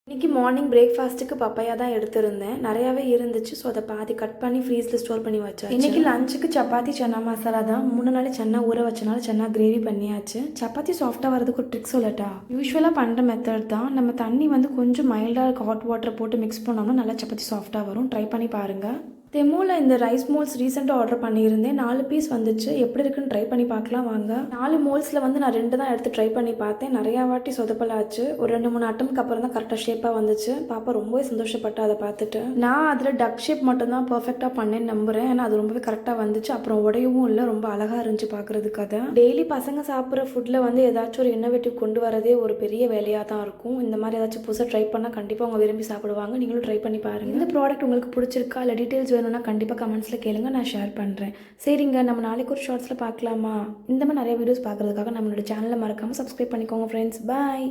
இன்றைக்கி மார்னிங் பிரேக்ஃபாஸ்ட்டுக்கு பப்பாயா தான் எடுத்திருந்தேன். நிறையாவே இருந்துச்சு. ஸோ அதை பாதி கட் பண்ணி ஃப்ரீஸில் ஸ்டோர் பண்ணி வச்சாச்சு. இன்றைக்கி லஞ்சுக்கு சப்பாத்தி சன்னா மசாலா தான். 3 நாள் சன்னா ஊற வச்சனால சன்னா கிரேவி பண்ணியாச்சு. சப்பாத்தி சாஃப்டாக வரதுக்கு ஒரு ட்ரிக் சொல்லட்டா? யூஸ்வலாக பண்ணுற மெத்தட் தான். நம்ம தண்ணி வந்து கொஞ்சம் மைல்டாக ஹாட் வாட்டர் போட்டு மிக்ஸ் பண்ணோம்னா நல்லா சப்பாத்தி சாஃப்டாக வரும். ட்ரை பண்ணி பாருங்கள். தெமோவில் இந்த ரைஸ் மோல்ஸ் ரீசெண்டாக ஆர்டர் பண்ணியிருந்தேன். 4 பீஸ் வந்துச்சு. எப்படி இருக்குன்னு ட்ரை பண்ணி பார்க்கலாம் வாங்க. 4 மோல்ஸில் வந்து நான் 2 தான் எடுத்து ட்ரை பண்ணி பார்த்தேன். நிறையா வாட்டி சொதப்பலாச்சு. ஒரு 2-3 அட்டம்க்கு அப்புறம் தான் கரெக்டாக ஷேப்பாக வந்துச்சு. பாப்பா ரொம்பவே சந்தோஷப்பட்டா அதை பார்த்துட்டு. நான் அதில் டக் ஷேப் மட்டும்தான் பர்ஃபெக்டாக பண்ணேன்னு நம்புகிறேன். ஏன்னா அது ரொம்பவே கரெக்டாக வந்துச்சு. அப்புறம் உடையவும் இல்லை. ரொம்ப அழகாக இருந்துச்சு பார்க்குறதுக்கு. அதை டெய்லி பசங்க சாப்பிட்ற ஃபுட்டில் வந்து ஏதாச்சும் ஒரு இன்னோவேட்டிவ் கொண்டு வரதே ஒரு பெரிய வேலையாக தான் இருக்கும். இந்த மாதிரி ஏதாச்சும் புதுசாக ட்ரை பண்ணால் கண்டிப்பாக அவங்க விரும்பி சாப்பிடுவாங்க. நீங்களும் ட்ரை பண்ணி பாருங்கள். இந்த ப்ராடக்ட் உங்களுக்கு பிடிச்சிருக்கா இல்லை டீட்டெயில்ஸ் வேணும்னா கண்டிப்பாக கமெண்ட்ஸில் கேளுங்க, நான் ஷேர் பண்ணுறேன். சரிங்க, நம்ம நாளைக்கு ஒரு ஷார்ட்ஸில் பார்க்கலாமா? இந்த மாதிரி நிறைய வீடியோஸ் பார்க்குறதுக்காக நம்மளோட சேனலை மறக்காமல் சப்ஸ்கிரைப் பண்ணிக்கோங்க ஃப்ரெண்ட்ஸ். பாய்.